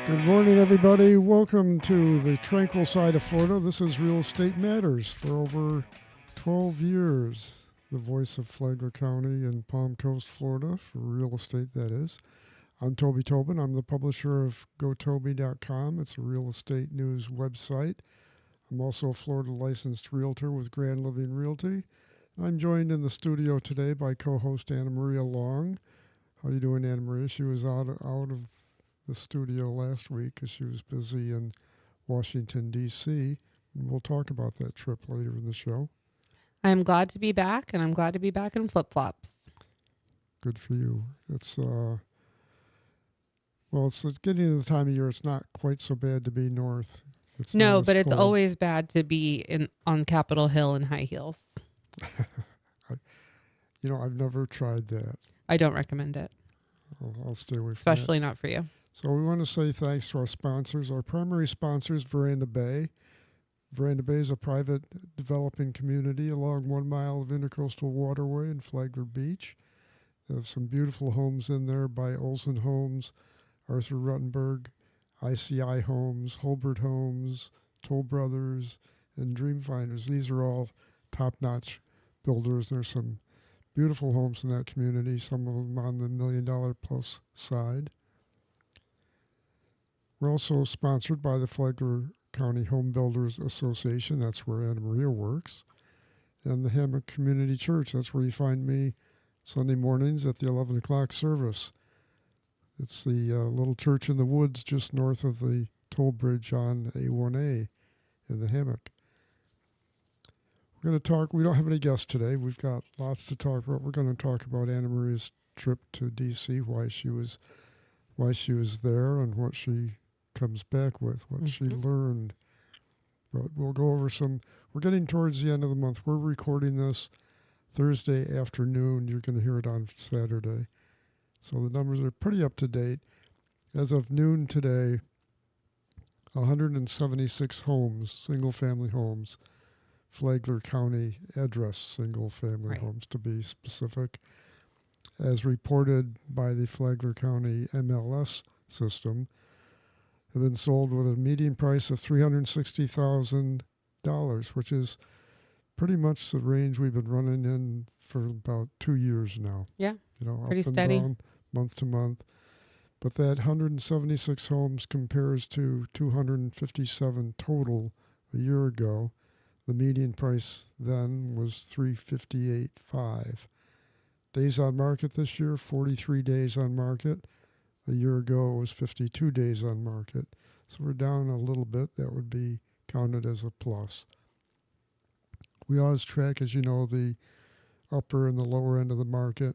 Good morning, everybody. Welcome to the tranquil side of Florida. This is Real Estate Matters. For over 12 years, the voice of Flagler County and Palm Coast, Florida, for real estate, that is. I'm Toby Tobin. I'm the publisher of GoToby.com. It's a real estate news website. I'm also a Florida licensed realtor with Grand Living Realty. I'm joined in the studio today by co-host Anna Maria Long. How you doing, Anna Maria? She was out of the studio last week because she was busy in Washington, D.C. And we'll talk about that trip later in the show. I'm glad to be back, and I'm glad to be back in flip-flops. Good for you. It's it's getting to the time of year. It's not quite so bad to be north. It's No, not but as it's cold. always bad to be on Capitol Hill in high heels. I've never tried that. I don't recommend it. I'll stay away from Especially not for you. So we want to say thanks to our sponsors. Our primary sponsor is Veranda Bay. Veranda Bay is a private developing community along 1 mile of intercoastal waterway in Flagler Beach. They have some beautiful homes in there by Olson Homes, Arthur Ruttenberg, ICI Homes, Holbert Homes, Toll Brothers, and Dreamfinders. These are all top-notch builders. There's some beautiful homes in that community, some of them on the $1 million plus side. We're also sponsored by the Flagler County Home Builders Association. That's where Anna Maria works. And the Hammock Community Church. That's where you find me Sunday mornings at the 11 o'clock service. It's the little church in the woods just north of the toll bridge on A1A in the Hammock. We're going to talk. We don't have any guests today. We've got lots to talk about. We're going to talk about Anna Maria's trip to D.C., why she was there, and what she comes back with, what she learned. But we'll go over we're getting towards the end of the month. We're recording this Thursday afternoon. You're going to hear it on Saturday. So the numbers are pretty up to date. As of noon today, 176 homes, single-family homes, Flagler County address single-family homes to be specific, as reported by the Flagler County MLS system, have been sold with a median price of $360,000, which is pretty much the range we've been running in for about 2 years now. Yeah, pretty up and steady. down, month to month. But that 176 homes compares to 257 total a year ago. The median price then was $358,500. Days on market this year, 43 days on market. A year ago, it was 52 days on market. So we're down a little bit. That would be counted as a plus. We always track, as you know, the upper and the lower end of the market.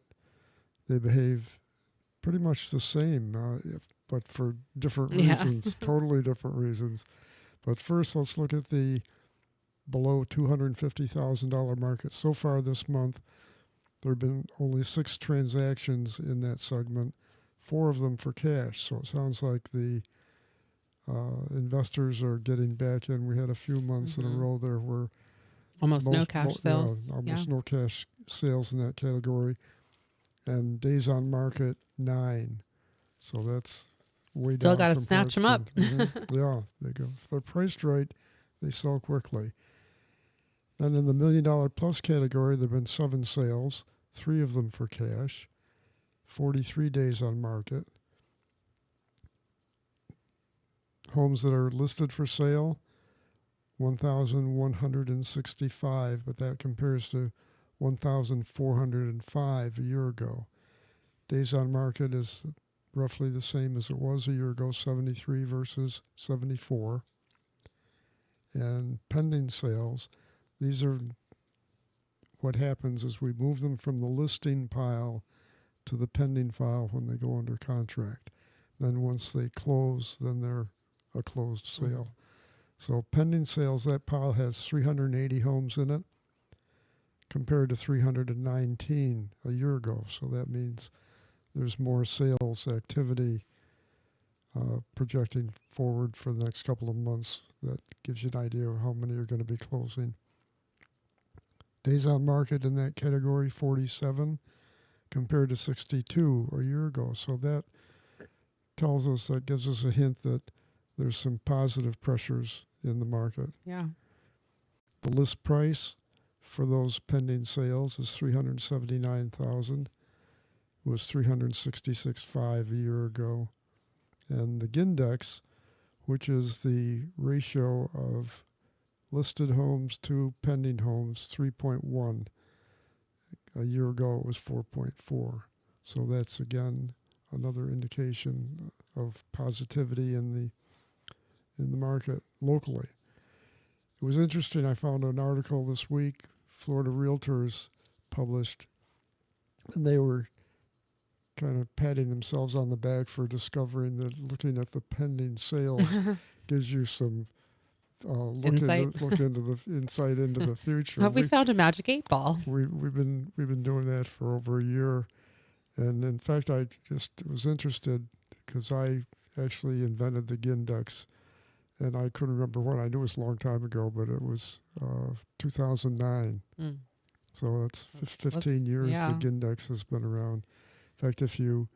They behave pretty much the same, but for different reasons, totally different reasons. But first, let's look at the below $250,000 market. So far this month, there have been only 6 transactions in that segment, 4 of them for cash. So it sounds like the investors are getting back in. We had a few months in a row there where almost no cash sales. No cash sales in that category. And days on market, 9. So that's way down. Still got to snatch them up. Yeah, they go. If they're priced right, they sell quickly. Then in the $1 million plus category, there have been 7 sales, 3 of them for cash, 43 days on market. Homes that are listed for sale, 1,165, but that compares to 1,405 a year ago. Days on market is roughly the same as it was a year ago, 73 versus 74. And pending sales, these are what happens is we move them from the listing pile to the pending file when they go under contract. Then once they close, then they're a closed sale. So pending sales, that pile has 380 homes in it compared to 319 a year ago. So that means there's more sales activity projecting forward for the next couple of months. That gives you an idea of how many are going to be closing. Days on market in that category, 47 compared to 62 a year ago. So that tells us, that gives us a hint that there's some positive pressures in the market. Yeah. The list price for those pending sales is $379,000. It was $366,500 a year ago. And the Gindex, which is the ratio of listed homes to pending homes, 3.1. A year ago it was 4.4. So that's again another indication of positivity in the market locally. It was interesting. I found an article this week, Florida Realtors published, and they were kind of patting themselves on the back for discovering that looking at the pending sales gives you some Insight. look into the insight into the future. Have we found a magic 8-ball? We've been doing that for over a year, and in fact, I just was interested because I actually invented the Gindex, and I couldn't remember when. I knew it was a long time ago, but it was 2009. So that's 15 years yeah. the Gindex has been around. In fact, if you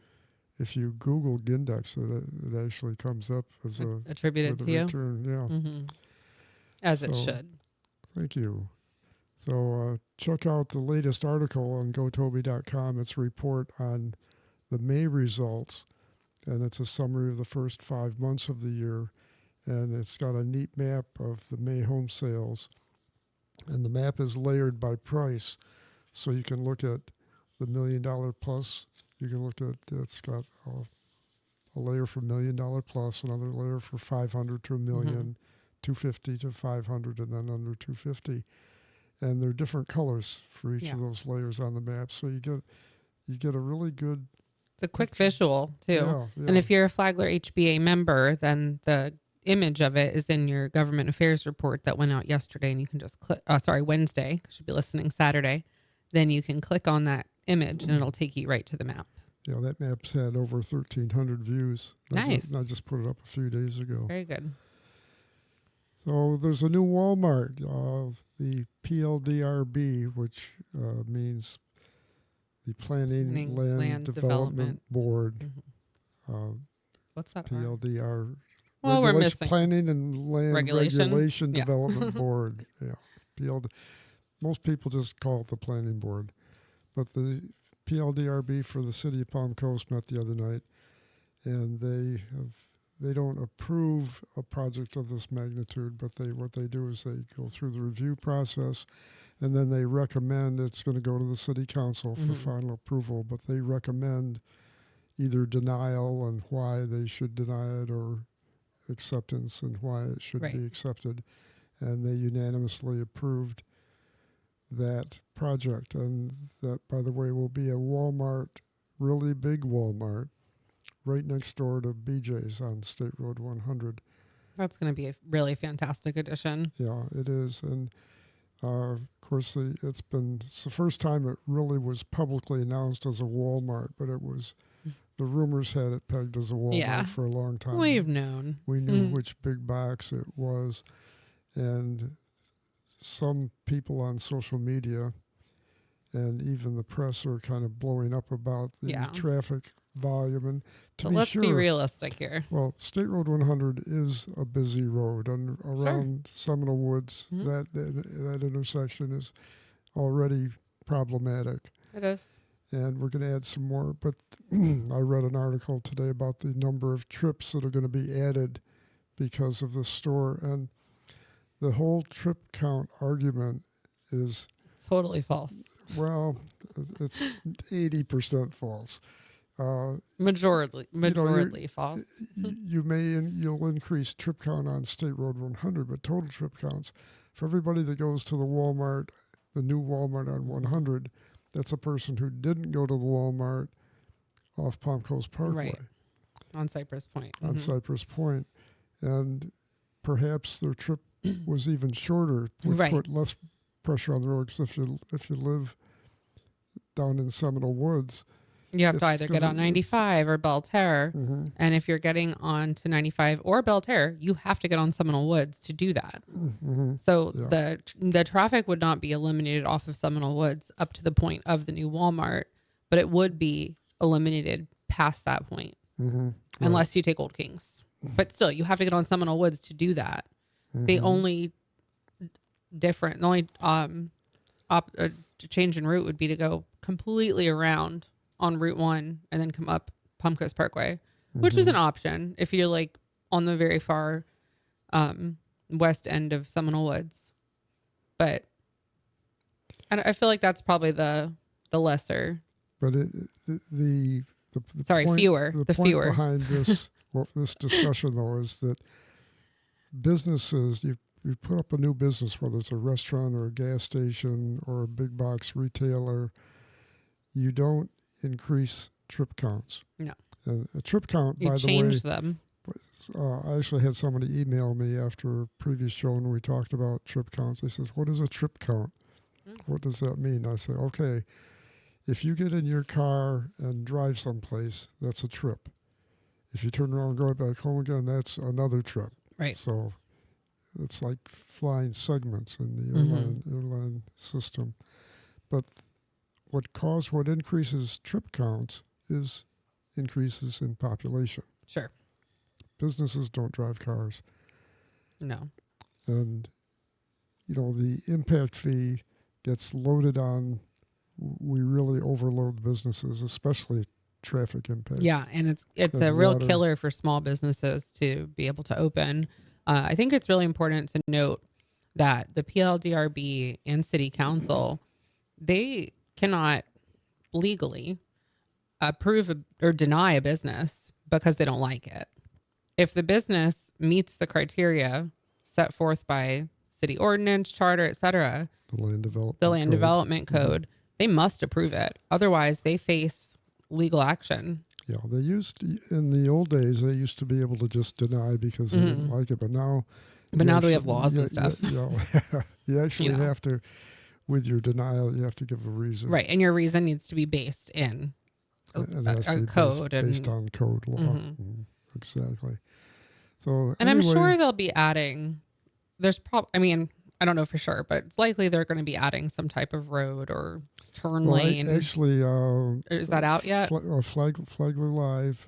Google Gindex, it actually comes up as attributed to you. Return. Yeah. Mm-hmm. As it should. Thank you. So check out the latest article on gotoby.com. It's a report on the May results, and it's a summary of the first 5 months of the year. And it's got a neat map of the May home sales. And the map is layered by price. So you can look at the $1 million plus. You can look at, it's got a layer for $1 million plus, another layer for 500 to a million, 250 to 500, and then under 250. And they're different colors for each of those layers on the map. So you get a really good. It's a quick visual too. Yeah. And if you're a Flagler HBA member, then the image of it is in your government affairs report that went out yesterday, and you can just click, Wednesday, because you'll be listening Saturday. Then you can click on that image and it'll take you right to the map. Yeah, that map's had over 1,300 views. Nice. I just put it up a few days ago. Very good. So there's a new Walmart, the PLDRB, which means the Planning Land Development Board. Mm-hmm. What's that? PLDR. Well, we're missing Planning and Land Regulation Development Board. Yeah, most people just call it the Planning Board, but the PLDRB for the city of Palm Coast met the other night, and they don't approve a project of this magnitude, but what they do is they go through the review process, and then they recommend it's going to go to the city council for final approval, but they recommend either denial and why they should deny it, or acceptance and why it should be accepted. And they unanimously approved that project. And that, by the way, will be a Walmart, really big Walmart, right next door to BJ's on State Road 100. That's going to be a really fantastic addition. Yeah, it is. And of course, it's the first time it really was publicly announced as a Walmart, but it was, the rumors had it pegged as a Walmart for a long time. We've known. We knew which big box it was. And some people on social media and even the press are kind of blowing up about the traffic volume. And let's be realistic here. Well, State Road 100 is a busy road, and around Seminole Woods, that intersection is already problematic. It is. And we're going to add some more. But I read an article today about the number of trips that are going to be added because of the store. And the whole trip count argument is totally false. Well, it's 80% false. Majority false. You'll increase trip count on State Road 100, but total trip counts for everybody that goes to the Walmart, the new Walmart on 100, that's a person who didn't go to the Walmart off Palm Coast Parkway. Right. On Cypress Point. On Cypress Point. And perhaps their trip was even shorter, which put less pressure on the road, because if you live down in Seminole Woods, you have to either get on 95 or Belterre. And if you're getting on to 95 or Belterre, you have to get on Seminole Woods to do that. So the traffic would not be eliminated off of Seminole Woods up to the point of the new Walmart, but it would be eliminated past that point. Right. unless you take Old Kings. But still, you have to get on Seminole Woods to do that. The only change in route would be to go completely around on Route 1 and then come up Palm Coast Parkway, which is an option if you're like on the very far west end of Seminole Woods. But I feel like that's probably the lesser. But the point, fewer. The point fewer behind this this discussion though is that businesses, you put up a new business, whether it's a restaurant or a gas station or a big box retailer, you don't increase trip counts. No. And a trip count, You by the way, change them. I actually had somebody email me after a previous show when we talked about trip counts. They says, "What is a trip count? What does that mean?" I said, "Okay, if you get in your car and drive someplace, that's a trip. If you turn around and go back home again, that's another trip." Right. So it's like flying segments in the airline system. But what increases trip counts is increases in population. Sure. Businesses don't drive cars. No. And, the impact fee gets loaded on. We really overload businesses, especially traffic impact. Yeah, and it's a real killer for small businesses to be able to open. I think it's really important to note that the PLDRB and City Council, they cannot legally approve or deny a business because they don't like it. If the business meets the criteria set forth by city ordinance, charter, etc., the land development code, they must approve it. Otherwise, they face legal action. Yeah, in the old days, they used to be able to just deny because they didn't like it. But now that we have laws and stuff. You actually have to, with your denial, you have to give a reason. Right, and your reason needs to be based in a code. Based on code law. Exactly. So, and I'm sure they'll be adding, I don't know for sure, but it's likely they're going to be adding some type of road or turn lane. Actually, is that out yet? Flagler Live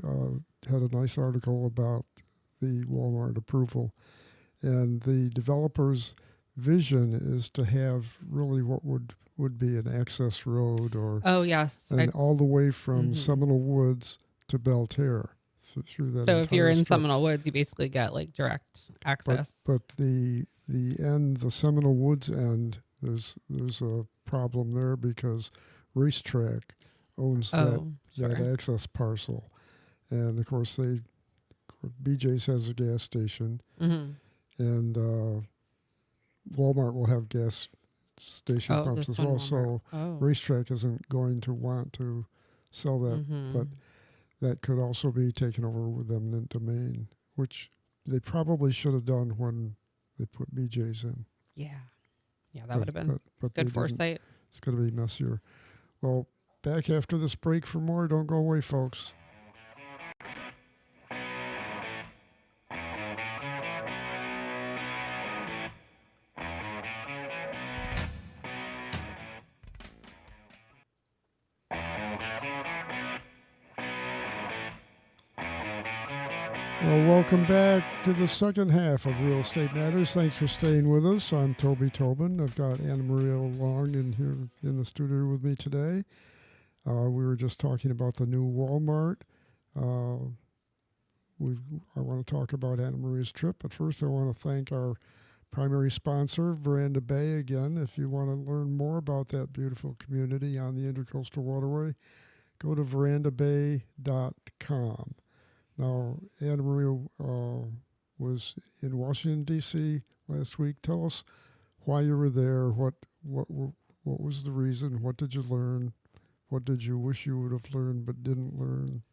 had a nice article about the Walmart approval, and the developer's vision is to have really what would be an access road all the way from Seminole Woods to Belterre through that. So if you're in strip. Seminole Woods, you basically get like direct access. But the end, the Seminole Woods end, there's a problem there because Racetrack owns that access parcel, and of course BJ's has a gas station, and Walmart will have gas station pumps as well. So Racetrack isn't going to want to sell that, but that could also be taken over with eminent domain, which they probably should have done when they put BJ's in. Yeah, that would have been good foresight. It's going to be messier. Well, back after this break for more. Don't go away, folks. Well, welcome back to the second half of Real Estate Matters. Thanks for staying with us. I'm Toby Tobin. I've got Anna Maria Long in here in the studio with me today. We were just talking about the new Walmart. I want to talk about Anna Maria's trip, but first I want to thank our primary sponsor, Veranda Bay. Again, if you want to learn more about that beautiful community on the Intercoastal Waterway, go to verandabay.com. Now, Anna Maria was in Washington, D.C. last week. Tell us why you were there. What was the reason? What did you learn? What did you wish you would have learned but didn't learn?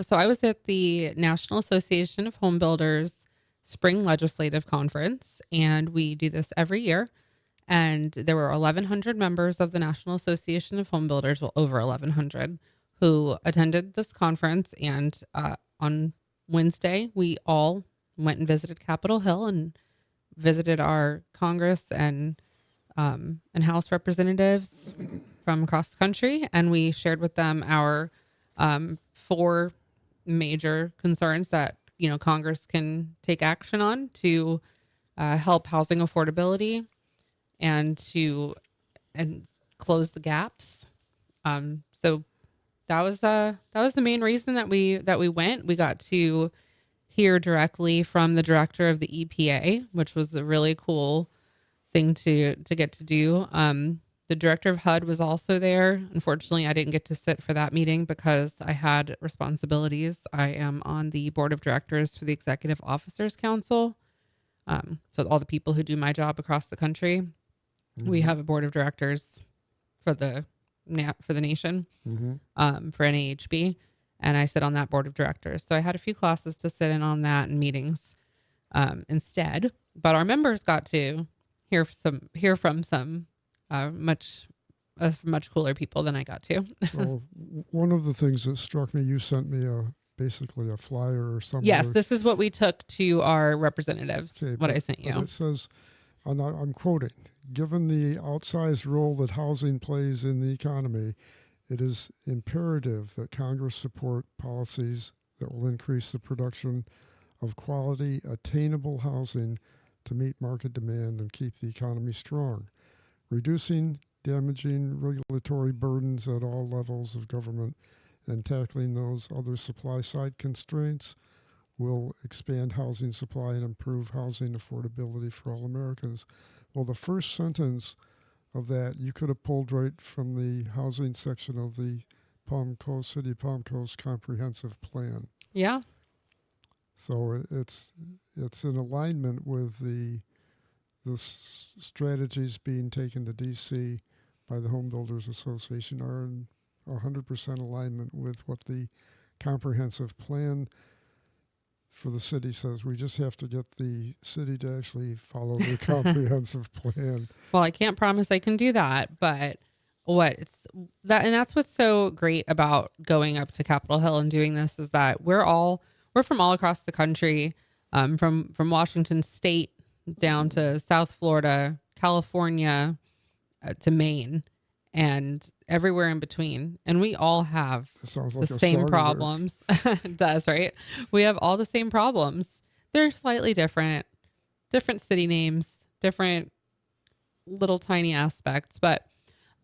So I was at the National Association of Home Builders Spring Legislative Conference, and we do this every year. And there were 1,100 members of the National Association of Home Builders, well, over 1,100, who attended this conference. And on Wednesday, we all went and visited Capitol Hill and visited our Congress and House representatives from across the country. And we shared with them our 4 major concerns that, Congress can take action on to help housing affordability and and close the gaps. So that was the main reason that we went. We got to hear directly from the director of the EPA, which was a really cool thing to get to do. The director of HUD was also there. Unfortunately, I didn't get to sit for that meeting because I had responsibilities. I am on the board of directors for the Executive Officers Council. So all the people who do my job across the country, we have a board of directors for the nation, for NAHB, and I sit on that board of directors. So I had a few classes to sit in on that and meetings instead. But our members got to hear from some much cooler people than I got to. Well, one of the things that struck me, you sent me basically a flyer or something. Yes, this is what we took to our representatives. Okay, what I sent you. It says, and I'm quoting, given the outsized role that housing plays in the economy, it is imperative that Congress support policies that will increase the production of quality, attainable housing to meet market demand and keep the economy strong. Reducing damaging regulatory burdens at all levels of government and tackling those other supply side constraints will expand housing supply and improve housing affordability for all Americans. Well, the first sentence of that you could have pulled right from the housing section of the City of Palm Coast Comprehensive Plan. Yeah. So it's in alignment with the strategies being taken to D.C. by the Home Builders Association are in 100% alignment with what the comprehensive plan for the city says. We just have to get the city to actually follow the comprehensive plan. Well, I can't promise I can do that, but that's what's so great about going up to Capitol Hill and doing this is that we're from all across the country, from Washington State down to South Florida, California, to Maine, and everywhere in between. And we all have like the same problems. It does, right? We have all the same problems. They're slightly different city names, different little tiny aspects, but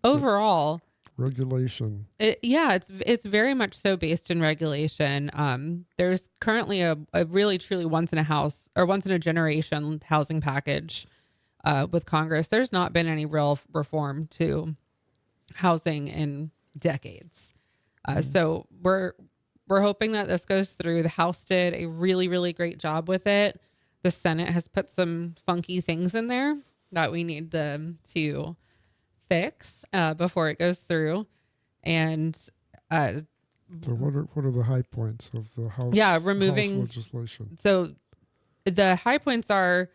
overall, regulation. It's very much so based in regulation. There's currently a really truly once in a generation housing package with Congress. There's not been any real reform to housing in decades. So we're hoping that this goes through. The House did a really, really great job with it. The Senate has put some funky things in there that we need them to fix before it goes through. And so what are the high points of the House legislation? So the high points are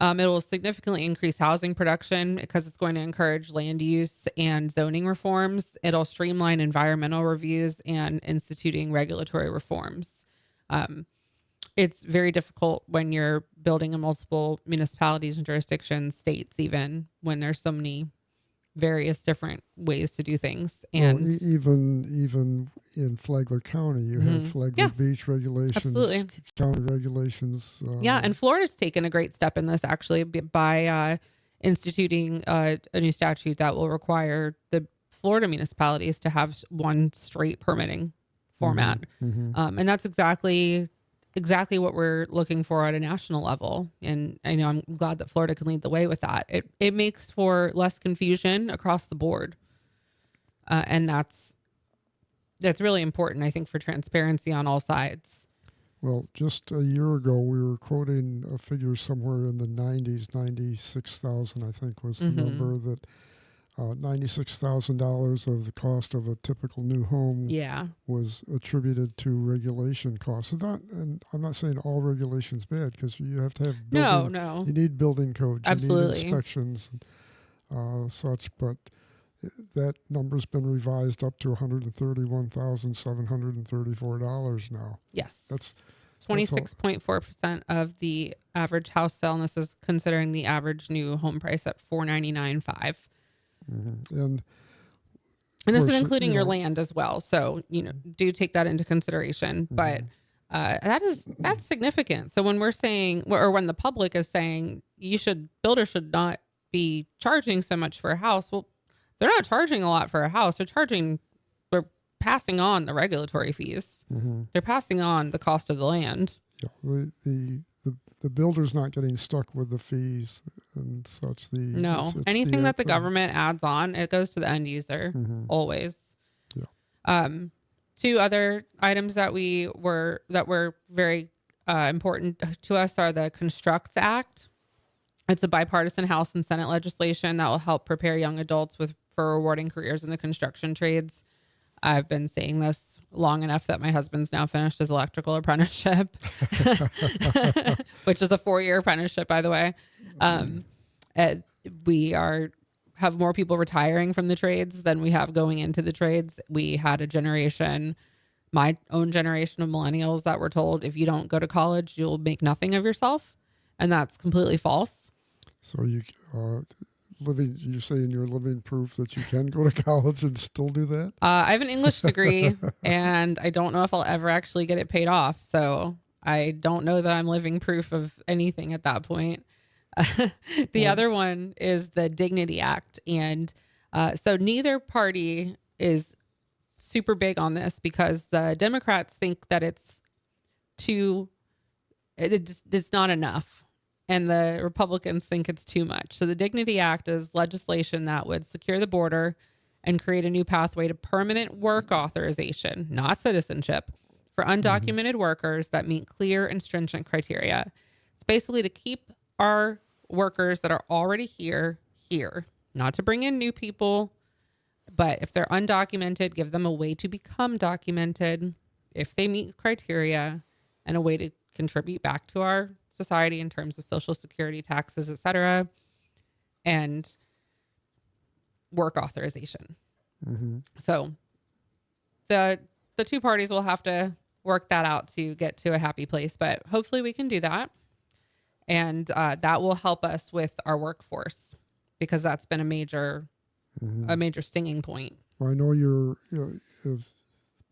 it will significantly increase housing production because it's going to encourage land use and zoning reforms. It'll streamline environmental reviews and instituting regulatory reforms. It's very difficult when you're building in multiple municipalities and jurisdictions, states, even when there's so many various different ways to do things. And even in Flagler County, you have Flagler Beach regulations, county regulations. And Florida's taken a great step in this actually by instituting a new statute that will require the Florida municipalities to have one straight permitting format. And that's exactly what we're looking for at a national level. And I know I'm glad that Florida can lead the way with that. It makes for less confusion across the board. And that's really important, I think, for transparency on all sides. Well, just a year ago, we were quoting a figure somewhere in the 90s, 96,000, I think was the number, that $96,000 of the cost of a typical new home was attributed to regulation costs. And I'm not saying all regulation's bad, because you have to have building, no. You need building codes, Absolutely. You need inspections, such, but that number's been revised up to $131,734 now. Yes. That's 26.4% of the average house sale, and this is considering the average new home price at $499,500. And this is including your land as well. So, do take that into consideration. But That's significant. So when we're saying, or when the public is saying builders should not be charging so much for a house, well, they're not charging a lot for a house. They're passing on the regulatory fees. Mm-hmm. They're passing on the cost of the land. Yeah, the builder's not getting stuck with the fees and such. No, anything that the government adds on, it goes to the end user, always. Yeah. Two other items that were very important to us are the Constructs Act. It's a bipartisan House and Senate legislation that will help prepare young adults for rewarding careers in the construction trades. I've been saying this long enough that my husband's now finished his electrical apprenticeship, which is a 4-year apprenticeship, by the way. We have more people retiring from the trades than we have going into the trades. We had my own generation of millennials that were told, if you don't go to college, you'll make nothing of yourself. And that's completely false. So you're saying you're living proof that you can go to college and still do that? I have an English degree and I don't know if I'll ever actually get it paid off. So I don't know that I'm living proof of anything at that point. The other one is the Dignity Act. And so neither party is super big on this because the Democrats think that it's not enough. And the Republicans think it's too much. So the Dignity Act is legislation that would secure the border and create a new pathway to permanent work authorization, not citizenship, for undocumented workers that meet clear and stringent criteria. It's basically to keep our workers that are already here, not to bring in new people, but if they're undocumented, give them a way to become documented if they meet criteria and a way to contribute back to our society in terms of Social Security, taxes, etc., and work authorization. So the two parties will have to work that out to get to a happy place, but hopefully we can do that. And that will help us with our workforce because that's been a major stinging point. Well, I know if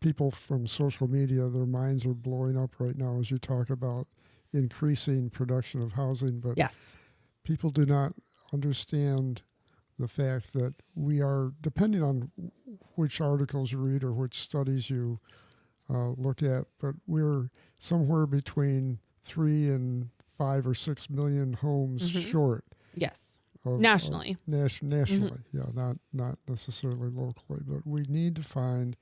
people from social media, their minds are blowing up right now as you talk about increasing production of housing, but yes, people do not understand the fact that we are, depending on which articles you read or which studies you look at, but we're somewhere between 3 and 5 or 6 million homes short. Yes, nationally. Nationally, yeah, not necessarily locally, but we need to find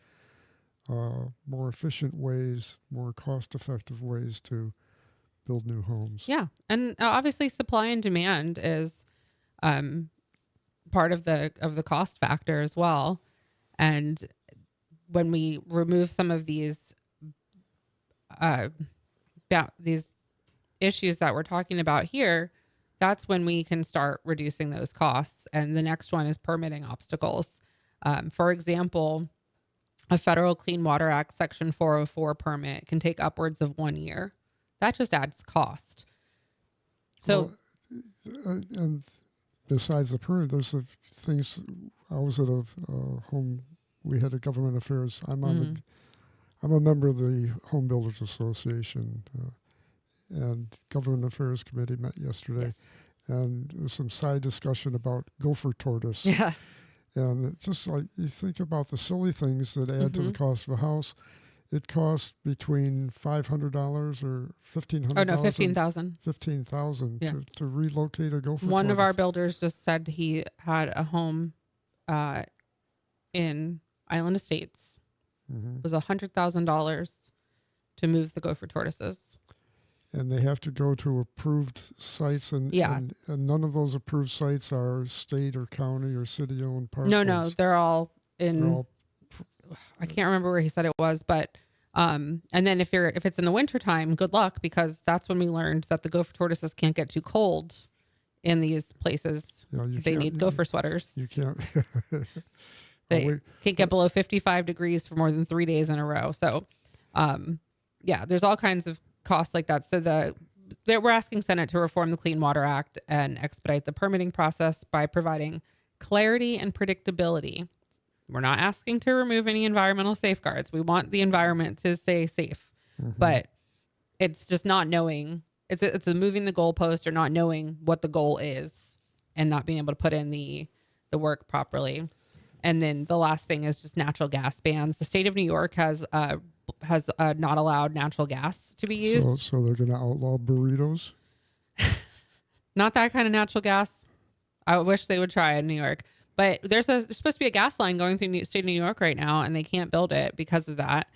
more efficient ways, more cost-effective ways to build new homes. Yeah. And obviously supply and demand is part of the cost factor as well. And when we remove some of these issues that we're talking about here, that's when we can start reducing those costs. And the next one is permitting obstacles. For example, a federal Clean Water Act Section 404 permit can take upwards of 1 year. That just adds cost. So, and besides the permit, there's things. I was at a home. We had a government affairs. I'm a member of the Home Builders Association, and government affairs committee met yesterday, and there was some side discussion about gopher tortoise. Yeah. And it's just like you think about the silly things that add to the cost of a house. It costs between $500 or $1,500. Oh no, $15,000. $15,000 to relocate a gopher. One tortoise. of our builders just said he had a home in Island Estates. It was $100,000 to move the gopher tortoises. And they have to go to approved sites, and none of those approved sites are state or county or city-owned parks. No, they're all in. I can't remember where he said it was, but and then if it's in the wintertime, good luck, because that's when we learned that the gopher tortoises can't get too cold in these places. They need gopher sweaters. You can't. They can't get below 55 degrees for more than 3 days in a row. So, there's all kinds of costs like that. So we're asking Senate to reform the Clean Water Act and expedite the permitting process by providing clarity and predictability. We're not asking to remove any environmental safeguards. We want the environment to stay safe, but It's just not knowing. It's a moving the goalpost or not knowing what the goal is and not being able to put in the work properly. And then the last thing is just natural gas bans. The state of New York has not allowed natural gas to be So, used. so they're going to outlaw burritos? Not that kind of natural gas. I wish they would try in New York. But there's supposed to be a gas line going through the state of New York right now, and they can't build it because of that.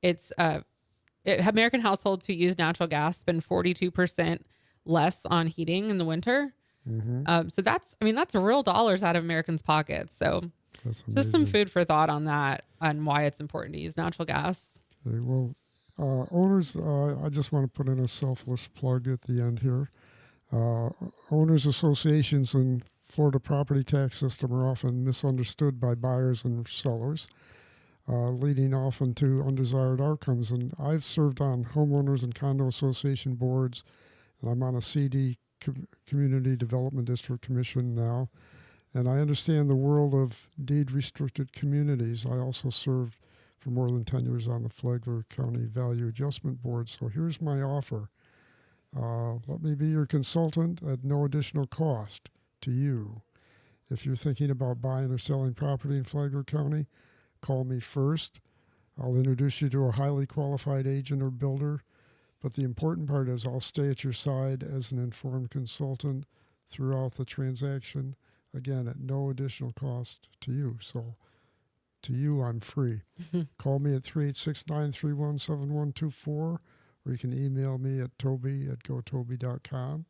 It's American households who use natural gas spend 42% less on heating in the winter. Mm-hmm. So that's real dollars out of Americans' pockets. So That's just some amazing. food for thought on that, on why it's important to use natural gas. Okay, well, owners, I just want to put in a selfless plug at the end here. Uh, Owners associations and Florida property tax system are often misunderstood by buyers and sellers, leading often to undesired outcomes. And I've served on homeowners and condo association boards, and I'm on a Community Development District Commission now. And I understand the world of deed restricted communities. I also served for more than 10 years on the Flagler County Value Adjustment Board. So here's my offer. Let me be your consultant at no additional cost to you. If you're thinking about buying or selling property in Flagler County, call me first. I'll introduce you to a highly qualified agent or builder. But the important part is I'll stay at your side as an informed consultant throughout the transaction, again, at no additional cost to you. So to you, I'm free. Call me at 386-931-7124, or you can email me at toby@gotoby.com.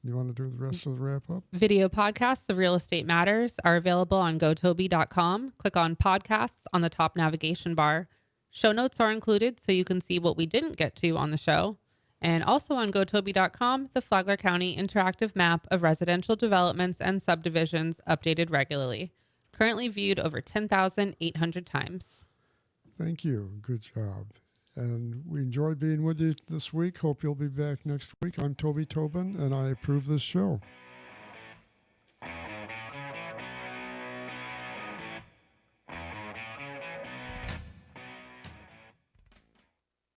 You want to do the rest of the wrap up? Video podcasts of Real Estate Matters are available on gotoby.com. Click on podcasts on the top navigation bar. Show notes are included so you can see what we didn't get to on the show. And also on gotoby.com, the Flagler County interactive map of residential developments and subdivisions updated regularly. Currently viewed over 10,800 times. Thank you. Good job. And we enjoyed being with you this week. Hope you'll be back next week. I'm Toby Tobin, and I approve this show.